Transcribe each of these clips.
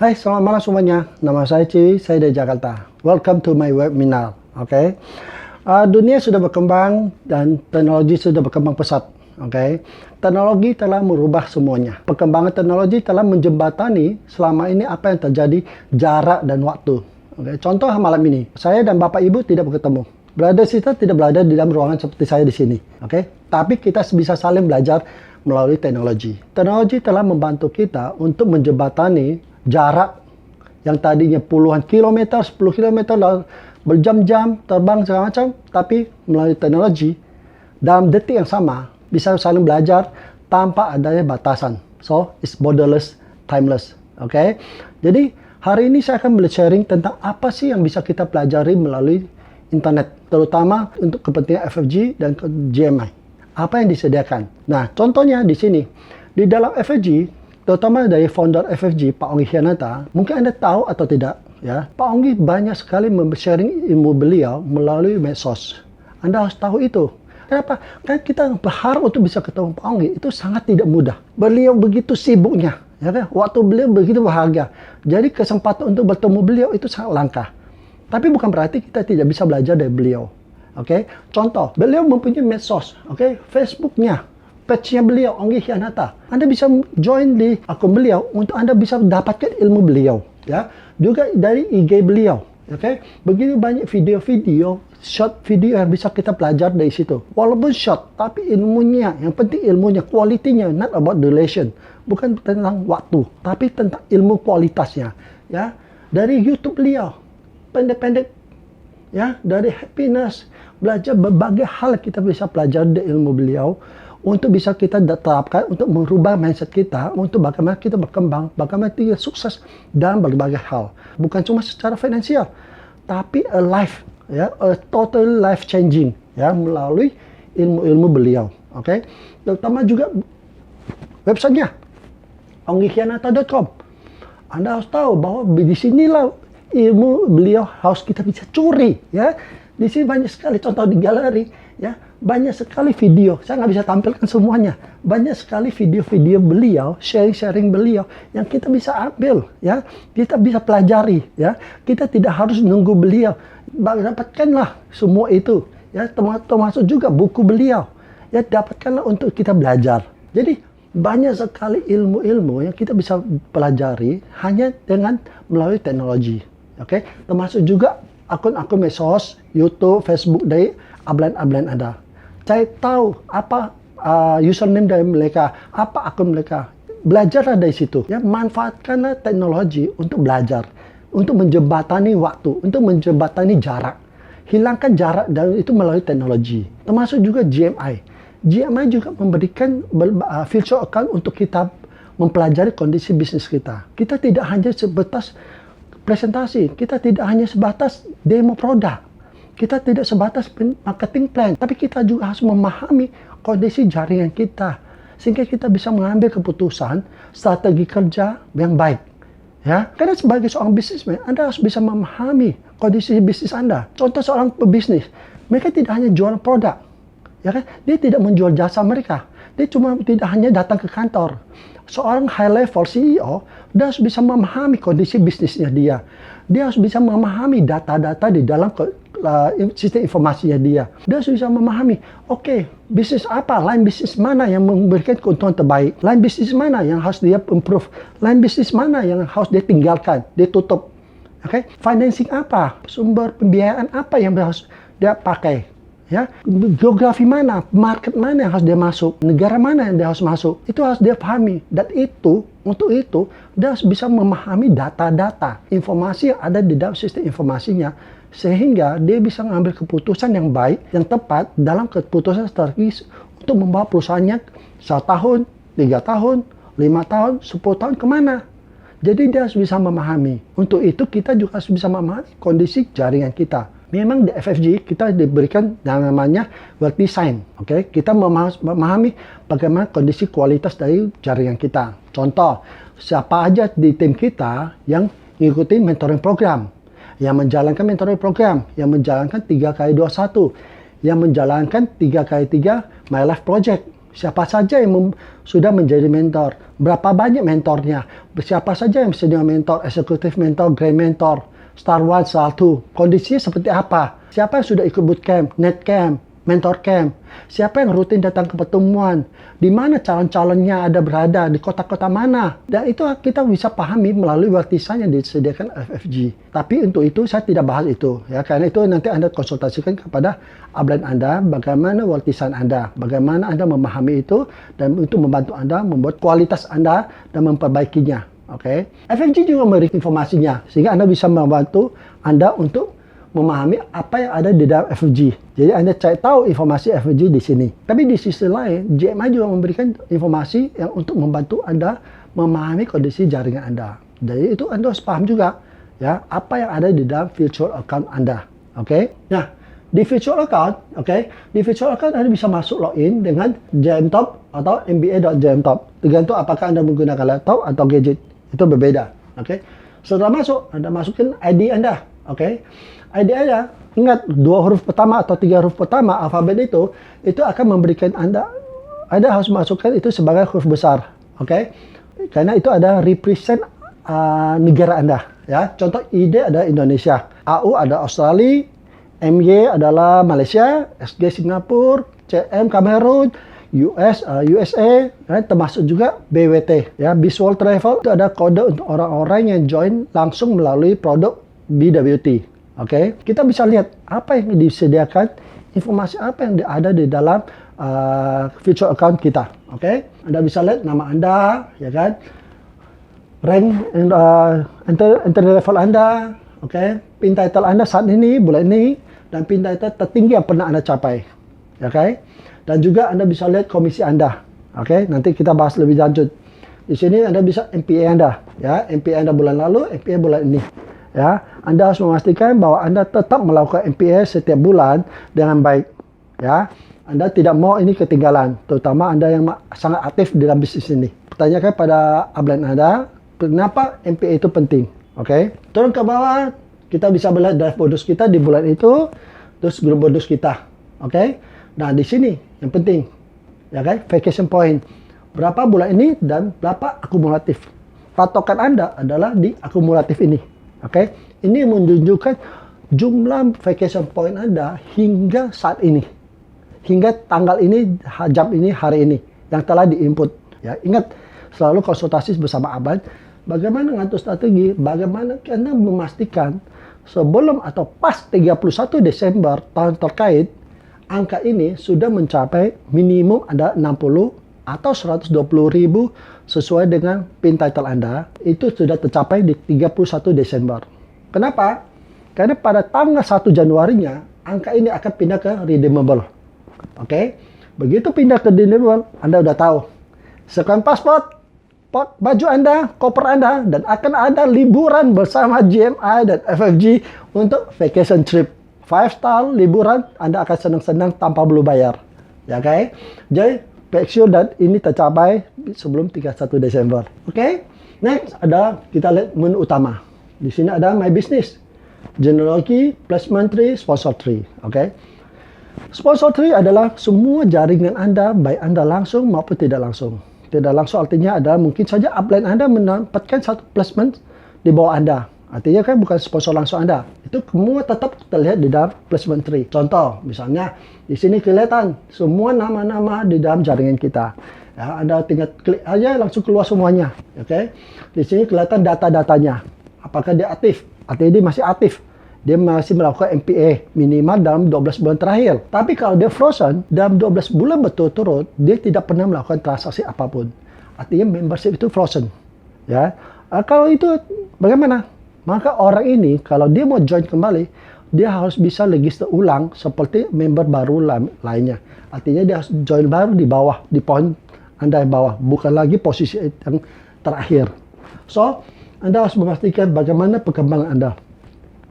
Hai, selamat malam semuanya. Nama saya Ciwi, saya dari Jakarta. Welcome to my webinar. Oke, dunia sudah berkembang dan teknologi sudah berkembang pesat. Oke, teknologi telah merubah semuanya. Perkembangan teknologi telah menjembatani selama ini apa yang terjadi jarak dan waktu. Oke, contoh malam ini, saya dan Bapak Ibu tidak bertemu. Brother sister tidak berada di dalam ruangan seperti saya di sini. Oke, tapi kita bisa saling belajar melalui teknologi. Teknologi telah membantu kita untuk menjembatani jarak yang tadinya puluhan kilometer, 10 kilometer, berjam-jam terbang segala macam, tapi melalui teknologi dalam detik yang sama bisa saling belajar tanpa adanya batasan. So, it's borderless, timeless. Oke, jadi hari ini saya akan sharing tentang apa sih yang bisa kita pelajari melalui internet, terutama untuk kepentingan FFG dan GMI. Apa yang disediakan? Nah, contohnya di sini, di dalam FFG, terutama dari founder FFG, Pak Onggi Hianata, mungkin Anda tahu atau tidak, ya, Pak Onggi banyak sekali sharing ilmu beliau melalui medsos. Anda harus tahu itu. Kenapa? Kan kita berharap untuk bisa ketemu Pak Onggi, itu sangat tidak mudah. Beliau begitu sibuknya, ya kan? Waktu beliau begitu berharga. Jadi kesempatan untuk bertemu beliau itu sangat langka. Tapi bukan berarti kita tidak bisa belajar dari beliau. Oke, contoh, beliau mempunyai medsos, oke, Facebooknya, page-nya beliau, Onggi Hianata. Anda bisa join di akun beliau untuk Anda bisa dapatkan ilmu beliau, ya. Juga dari IG beliau, oke. Begitu banyak video-video, short video yang bisa kita pelajari dari situ. Walaupun short, tapi ilmunya, yang penting ilmunya, kualitinya, not about duration. Bukan tentang waktu, tapi tentang ilmu kualitasnya, ya. Dari YouTube beliau, pendek-pendek, ya, dari happiness, belajar berbagai hal kita bisa pelajari dari ilmu beliau untuk bisa kita terapkan untuk merubah mindset kita untuk bagaimana kita berkembang, bagaimana kita sukses dalam berbagai hal. Bukan cuma secara finansial, tapi a life, ya, a total life changing, ya, melalui ilmu-ilmu beliau. Oke, terutama juga websitenya onggihianata.com. Anda harus tahu bahwa di sinilah ilmu beliau harus kita bisa curi, ya. Di sini banyak sekali contoh di galeri, ya, banyak sekali video. Saya nggak bisa tampilkan semuanya. Banyak sekali video-video beliau, sharing-sharing beliau yang kita bisa ambil, ya. Kita bisa pelajari, ya. Kita tidak harus nunggu beliau. Dapatkanlah semua itu, ya, termasuk juga buku beliau. Ya, dapatkanlah untuk kita belajar. Jadi banyak sekali ilmu-ilmu yang kita bisa pelajari hanya dengan melalui teknologi. Oke, termasuk juga akun-akun medsos, YouTube, Facebook dari upline-upline Anda. Cari tahu apa username dari mereka, apa akun mereka. Belajarlah dari situ. Ya, manfaatkanlah teknologi untuk belajar, untuk menjembatani waktu, untuk menjembatani jarak. Hilangkan jarak dan itu melalui teknologi. Termasuk juga GMI. GMI juga memberikan virtual account untuk kita mempelajari kondisi bisnis kita. Kita tidak hanya sebatas presentasi, kita tidak hanya sebatas demo produk, kita tidak sebatas marketing plan, tapi kita juga harus memahami kondisi jaringan kita, sehingga kita bisa mengambil keputusan strategi kerja yang baik. Ya, karena sebagai seorang bisnismen, Anda harus bisa memahami kondisi bisnis Anda. Contoh seorang pebisnis, mereka tidak hanya jual produk, ya kan? Dia tidak menjual jasa mereka. Dia cuma tidak hanya datang ke kantor. Seorang high level CEO, dia harus bisa memahami kondisi bisnisnya dia. Dia harus bisa memahami data-data di dalam sistem informasinya dia. Dia harus bisa memahami, oke, bisnis apa, line bisnis mana yang memberikan keuntungan terbaik, line bisnis mana yang harus dia improve, line bisnis mana yang harus dia tinggalkan, dia tutup. Oke, financing apa, sumber pembiayaan apa yang harus dia pakai. Ya, geografi mana, market mana yang harus dia masuk, negara mana yang dia harus masuk, itu harus dia pahami. Dan itu, untuk itu, dia harus bisa memahami data-data, informasi yang ada di dalam sistem informasinya, sehingga dia bisa mengambil keputusan yang baik, yang tepat dalam keputusan strategis untuk membawa perusahaannya 1 tahun, 3 tahun, 5 tahun, 10 tahun kemana. Jadi dia harus bisa memahami. Untuk itu kita juga harus bisa memahami kondisi jaringan kita. Memang di FFG kita diberikan yang namanya work design. Oke, kita memahami bagaimana kondisi kualitas dari jaringan kita. Contoh, siapa aja di tim kita yang mengikuti mentoring program, yang menjalankan mentoring program, yang menjalankan 3x21, yang menjalankan 3x3 My Life Project, Siapa saja yang sudah menjadi mentor? Berapa banyak mentornya? Siapa saja yang senior mentor, eksekutif mentor, grand mentor, star 1, star 2? Kondisinya seperti apa? Siapa yang sudah ikut bootcamp, net camp, mentor camp? Siapa yang rutin datang ke pertemuan? Di mana calon-calonnya ada berada? Di kota-kota mana? Dan itu kita bisa pahami melalui worktisan yang disediakan FFG. Tapi untuk itu saya tidak bahas itu, ya, karena itu nanti Anda konsultasikan kepada upline Anda, bagaimana worktisan Anda, bagaimana Anda memahami itu, dan untuk membantu Anda membuat kualitas Anda dan memperbaikinya. Oke, FFG juga memberi informasinya sehingga Anda bisa membantu Anda untuk memahami apa yang ada di dalam FFG. Jadi Anda cari tahu informasi FFG di sini. Tapi di sisi lain, JMI juga memberikan informasi yang untuk membantu Anda memahami kondisi jaringan Anda. Jadi itu Anda harus paham juga, ya, apa yang ada di dalam virtual account Anda. Oke? Nah, di virtual account, di virtual account Anda bisa masuk login dengan JMTop atau mba.jmtop. Tergantung apakah Anda menggunakan laptop atau gadget. Itu berbeda. Setelah masuk, Anda masukin ID Anda. ID Anda, ingat 2 huruf pertama atau 3 huruf pertama alfabet itu akan memberikan Anda harus masukkan itu sebagai huruf besar. Karena itu ada represent negara Anda. Ya, contoh ID ada Indonesia, AU ada Australia, MY adalah Malaysia, SG Singapura, CM Kamerun, USA, termasuk juga BWT, ya, Visual Travel. Itu ada kode untuk orang-orang yang join langsung melalui produk BWT. Kita bisa lihat apa yang disediakan, informasi apa yang ada di dalam virtual account kita. Anda bisa lihat nama Anda, ya kan, rank, entry level Anda, pin title Anda saat ini, bulan ini, dan pin title tertinggi yang pernah Anda capai. Dan juga Anda bisa lihat komisi Anda. Nanti kita bahas lebih lanjut. Di sini Anda bisa MPA Anda, ya, MPA Anda bulan lalu, MPA bulan ini. Ya, Anda harus memastikan bahwa Anda tetap melakukan MPA setiap bulan dengan baik. Ya, Anda tidak mau ini ketinggalan, terutama Anda yang sangat aktif dalam bisnis ini. Tanyakan pada upline Anda, kenapa MPA itu penting. Turun ke bawah, kita bisa melihat drive bonus kita di bulan itu, terus grup bonus kita. Nah, di sini yang penting, ya kan, vacation point. Berapa bulan ini dan berapa akumulatif. Patokan Anda adalah di akumulatif ini. Ini menunjukkan jumlah vacation point Anda hingga saat ini, hingga tanggal ini, jam ini, hari ini yang telah diinput. Ya, ingat selalu konsultasi bersama upline. Bagaimana ngatur strategi? Bagaimana Anda memastikan sebelum atau pas 31 Desember tahun terkait, angka ini sudah mencapai minimum ada 60 atau 120.000 sesuai dengan pin title Anda, itu sudah tercapai di 31 Desember. Kenapa? Karena pada tanggal 1 Januarinya, angka ini akan pindah ke redeemable. Begitu pindah ke redeemable, Anda udah tahu. Scan pasport, baju Anda, koper Anda, dan akan ada liburan bersama GMI dan FFG untuk vacation trip. 5 star liburan, Anda akan senang-senang tanpa perlu bayar. Jadi, make sure dan ini tercapai sebelum 31 Desember. Next ada kita lihat menu utama. Di sini ada My Business, General Key, Placement Tree, Sponsor Tree. Sponsor Tree adalah semua jaringan Anda, baik Anda langsung maupun tidak langsung. Tidak langsung artinya adalah mungkin saja upline Anda mendapatkan satu placement di bawah Anda. Artinya kan bukan sponsor langsung Anda. Itu semua tetap terlihat di dalam placement tree. Contoh, misalnya di sini kelihatan semua nama-nama di dalam jaringan kita. Ya, Anda tinggal klik aja langsung keluar semuanya. Di sini kelihatan data-datanya. Apakah dia aktif? Artinya dia masih aktif. Dia masih melakukan MPA minimal dalam 12 bulan terakhir. Tapi kalau dia frozen, dalam 12 bulan berturut-turut, dia tidak pernah melakukan transaksi apapun. Artinya membership itu frozen. Ya, kalau itu bagaimana? Maka orang ini kalau dia mau join kembali, dia harus bisa register ulang seperti member baru lainnya. Artinya dia harus join baru di bawah, di poin Anda yang bawah, bukan lagi posisi yang terakhir. So, Anda harus memastikan bagaimana perkembangan Anda.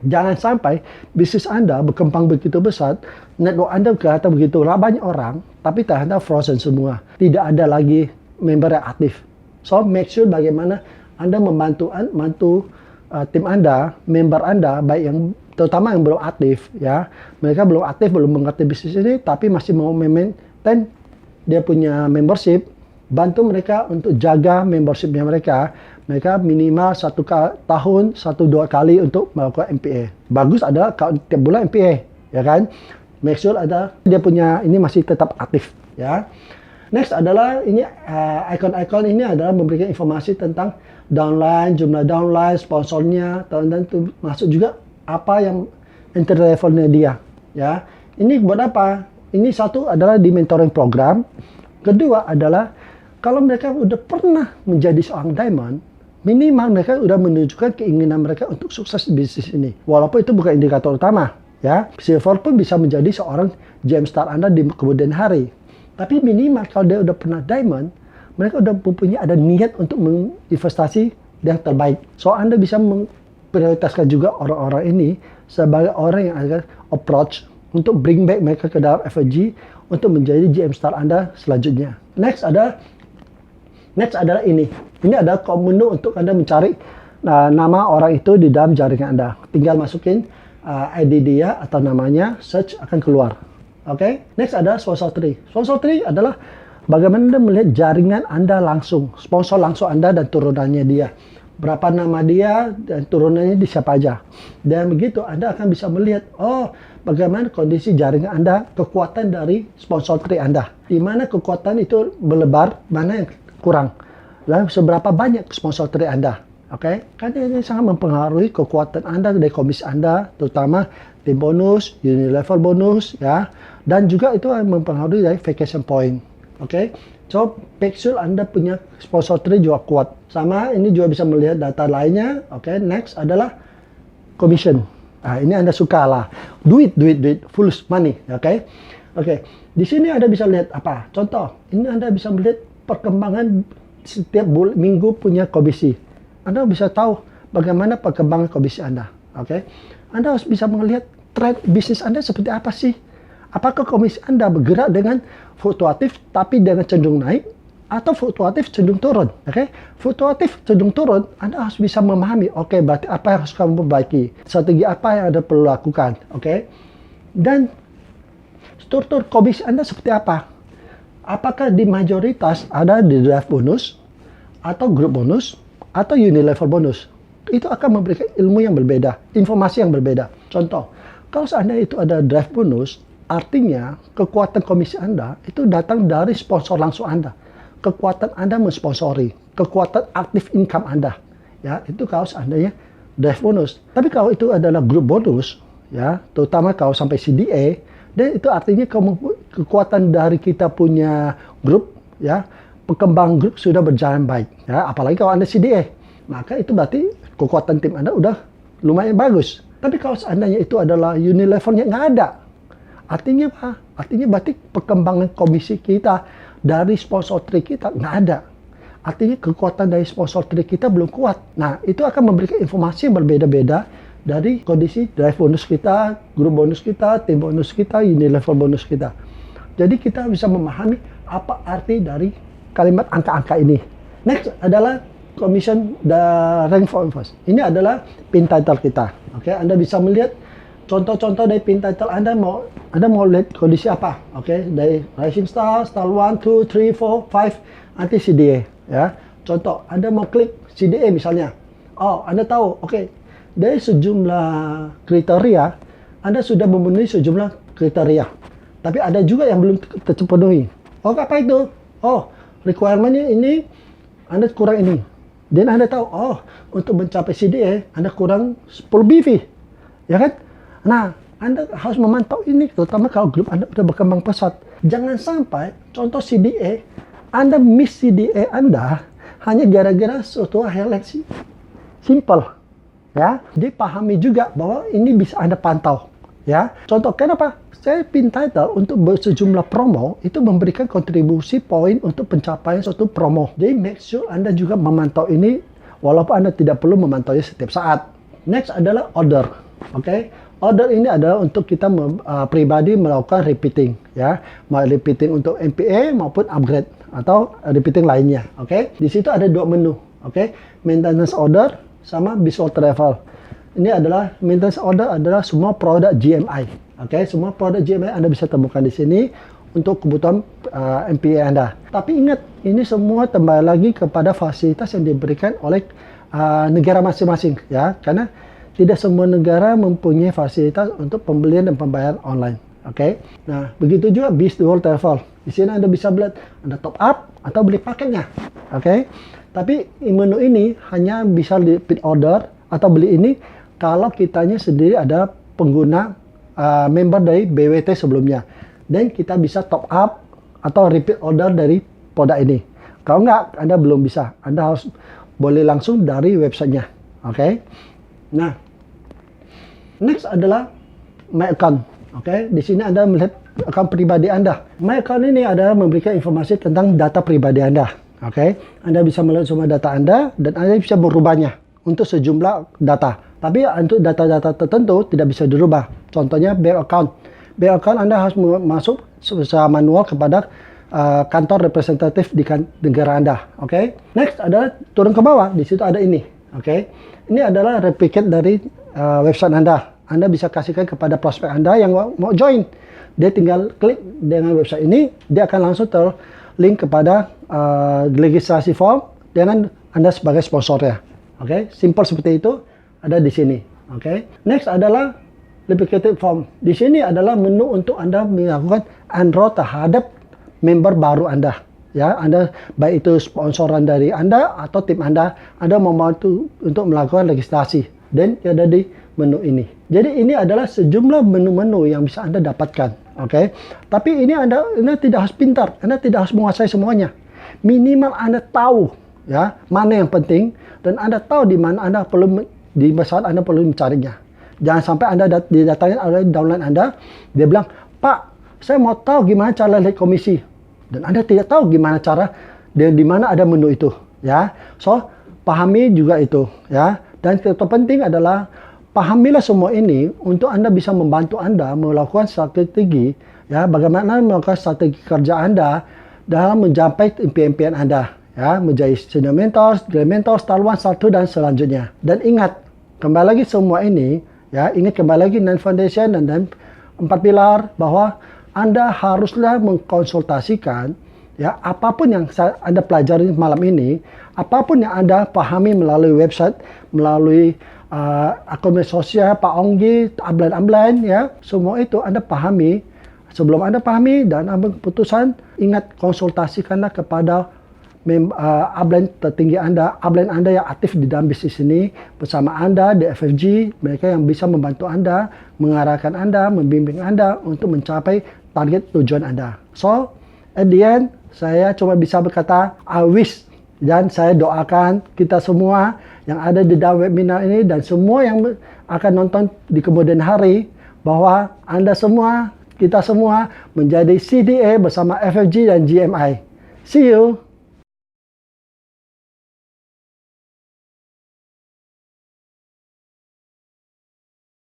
Jangan sampai bisnis Anda berkembang begitu besar, network Anda kelihatan begitu banyak orang, tapi ternyata frozen semua. Tidak ada lagi member yang aktif. So, make sure bagaimana Anda membantu tim Anda, member Anda, baik yang terutama yang belum aktif, ya, mereka belum aktif, belum mengerti bisnis ini, tapi masih mau maintain dia punya membership, bantu mereka untuk jaga membershipnya mereka. Mereka minimal 1 tahun 1-2 kali untuk melakukan MPA. Bagus adalah kalau tiap bulan MPA, ya kan? Make sure ada dia punya ini masih tetap aktif, ya. Next adalah ini icon-icon ini adalah memberikan informasi tentang downline, jumlah downline, sponsornya, dan itu masuk juga apa yang entry levelnya dia, ya. Ini buat apa? Ini satu adalah di mentoring program. Kedua adalah kalau mereka udah pernah menjadi seorang diamond, minimal mereka udah menunjukkan keinginan mereka untuk sukses di bisnis ini. Walaupun itu bukan indikator utama, ya. Silver pun bisa menjadi seorang gem star Anda di kemudian hari. Tapi minimal kalau dia udah pernah diamond, mereka udah mempunyai ada niat untuk menginvestasi yang terbaik. So Anda bisa memprioritaskan juga orang-orang ini sebagai orang yang akan approach untuk bring back mereka ke dalam FG untuk menjadi GM star Anda selanjutnya. Next adalah ini. Ini adalah menu untuk Anda mencari nama orang itu di dalam jaringan Anda. Tinggal masukin ID dia atau namanya, search akan keluar. Oke. Next adalah sponsor tree. Sponsor tree adalah bagaimana Anda melihat jaringan Anda langsung, sponsor langsung Anda dan turunannya dia. Berapa nama dia dan turunannya di siapa aja. Dan begitu Anda akan bisa melihat, oh, bagaimana kondisi jaringan Anda, kekuatan dari sponsor tree Anda. Di mana kekuatan itu berlebar, mana yang kurang. Lalu seberapa banyak sponsor tree Anda. Oke, karena ini sangat mempengaruhi kekuatan Anda dari komisi Anda, terutama tim bonus, unilevel bonus, ya. Dan juga itu mempengaruhi dari vacation point. Oke. So, make sure Anda punya sponsor tree juga kuat. Sama, ini juga bisa melihat data lainnya. Oke, next adalah commission. Nah, ini Anda suka lah. Duit, full money. Oke. Di sini Anda bisa lihat apa? Contoh, ini Anda bisa melihat perkembangan setiap minggu punya komisi. Anda bisa tahu bagaimana perkembangan komisi Anda. Oke. Anda harus bisa melihat tren bisnis Anda seperti apa sih? Apakah komisi Anda bergerak dengan fluktuatif tapi dengan cenderung naik atau fluktuatif cenderung turun? Oke, fluktuatif cenderung turun, Anda harus bisa memahami. Oke, berarti apa yang harus kamu perbaiki? Strategi apa yang Anda perlu lakukan? Oke, dan struktur komisi Anda seperti apa? Apakah di mayoritas ada di draft bonus atau grup bonus atau unilevel bonus? Itu akan memberikan ilmu yang berbeda, informasi yang berbeda. Contoh, kalau seandainya itu ada draft bonus, artinya kekuatan komisi Anda itu datang dari sponsor langsung Anda. Kekuatan Anda mensponsori, kekuatan aktif income Anda. Ya, itu kalau seandainya draft bonus. Tapi kalau itu adalah grup bonus, ya, terutama kalau sampai CDA, dan itu artinya kekuatan dari kita punya grup, ya, perkembangan grup sudah berjalan baik. Ya, apalagi kalau Anda CDA, maka itu berarti kekuatan tim Anda udah lumayan bagus. Tapi kalau seandainya itu adalah unilevelnya nggak ada, artinya apa? Artinya berarti perkembangan komisi kita dari sponsor tree kita nggak ada. Artinya kekuatan dari sponsor tree kita belum kuat. Nah, itu akan memberikan informasi yang berbeda-beda dari kondisi drive bonus kita, grup bonus kita, tim bonus kita, unilevel bonus kita. Jadi kita bisa memahami apa arti dari kalimat angka-angka ini. Next adalah commission the rank for invest. Ini adalah pin title kita. Oke, Anda bisa melihat contoh-contoh dari pin title Anda mau lihat kondisi apa? Oke, dari Rising Star, Star 1, 2, 3, 4, 5, nanti CDA. Ya, contoh, Anda mau klik CDA misalnya. Oh, Anda tahu, oke, dari sejumlah kriteria, Anda sudah memenuhi sejumlah kriteria. Tapi ada juga yang belum terpenuhi. Oh, apa itu? Oh, requirement-nya ini, Anda kurang ini. Dan Anda tahu, oh, untuk mencapai CDA, Anda kurang 10 BV. Ya kan? Nah, Anda harus memantau ini, terutama kalau grup Anda sudah berkembang pesat. Jangan sampai, contoh CDA, Anda miss CDA Anda hanya gara-gara suatu hal yang simple. Ya, dipahami juga bahwa ini bisa Anda pantau. Ya, contoh, kenapa? Saya pin title untuk sejumlah promo itu memberikan kontribusi poin untuk pencapaian suatu promo. Jadi make sure Anda juga memantau ini, walaupun Anda tidak perlu memantaunya setiap saat. Next adalah order. Oke. Order ini adalah untuk kita pribadi melakukan repeating, ya, mau repeating untuk MPA maupun upgrade atau repeating lainnya. Oke, di situ ada dua menu. Oke, maintenance order sama visual travel. Ini adalah maintenance order adalah semua produk GMI. Oke, semua produk GMI Anda bisa temukan di sini. untuk kebutuhan MPA Anda. Tapi ingat, ini semua kembali lagi kepada fasilitas yang diberikan oleh negara masing-masing, ya, karena tidak semua negara mempunyai fasilitas untuk pembelian dan pembayaran online. Oke, nah begitu juga bis dual travel. Di sini Anda bisa beli, Anda top up atau beli paketnya. Oke, tapi menu ini hanya bisa di repeat order atau beli ini kalau kitanya sendiri ada pengguna member dari BWT sebelumnya, dan kita bisa top up atau repeat order dari produk ini. Kalau nggak, Anda belum bisa. Anda harus boleh langsung dari websitenya. Oke, nah next adalah My Account. Oke, di sini Anda melihat account pribadi Anda. My Account ini adalah memberikan informasi tentang data pribadi Anda. Oke, Anda bisa melihat semua data Anda dan Anda bisa merubahnya untuk sejumlah data. Tapi untuk data-data tertentu tidak bisa dirubah. Contohnya bank account. Bank account Anda harus masuk secara manual kepada kantor representatif di negara Anda. Oke, next adalah turun ke bawah. Di situ ada ini. Oke, ini adalah replicate dari website Anda. Anda bisa kasihkan kepada prospek Anda yang mau join. Dia tinggal klik dengan website ini, dia akan langsung terlink kepada registrasi form dengan Anda sebagai sponsornya. Oke, simple seperti itu ada di sini. Oke, next adalah replicated form. Di sini adalah menu untuk Anda melakukan enroll terhadap member baru Anda. Ya, Anda baik itu sponsoran dari Anda atau tim Anda membantu untuk melakukan registrasi, dan ada di menu ini. Jadi ini adalah sejumlah menu-menu yang bisa Anda dapatkan. Oke, tapi ini Anda tidak harus pintar, Anda tidak harus menguasai semuanya. Minimal Anda tahu ya mana yang penting, dan Anda tahu di mana Anda perlu, di saat Anda perlu mencarinya. Jangan sampai Anda didatangin oleh downline Anda, dia bilang, "Pak, saya mau tahu gimana cara lihat komisi." Dan Anda tidak tahu gimana cara dan di mana ada menu itu, ya. So, pahami juga itu, ya. Dan yang terpenting adalah pahamilah semua ini untuk Anda bisa membantu Anda melakukan strategi, ya, bagaimana melakukan strategi kerja Anda dalam mencapai impian-impian Anda, ya, menjadi senior mentor, grand mentor, star 1, star 2, dan selanjutnya. Dan ingat, kembali lagi semua ini, ya, ingat kembali lagi 9 foundation dan 4 pilar, bahwa Anda haruslah mengkonsultasikan, ya, apapun yang Anda pelajari malam ini, apapun yang Anda pahami melalui website, melalui akun media sosial, Pak Onggi, upline, ya, semua itu Anda pahami. Sebelum Anda pahami dan ambil keputusan, ingat konsultasikanlah kepada upline tertinggi Anda, upline Anda yang aktif di dalam bisnis ini bersama Anda di FFG, mereka yang bisa membantu Anda, mengarahkan Anda, membimbing Anda untuk mencapai target tujuan Anda. So, at the end, saya cuma bisa berkata, I wish, dan saya doakan kita semua yang ada di dalam webinar ini dan semua yang akan nonton di kemudian hari, bahwa Anda semua, kita semua menjadi CDA bersama FFG dan GMI. See you!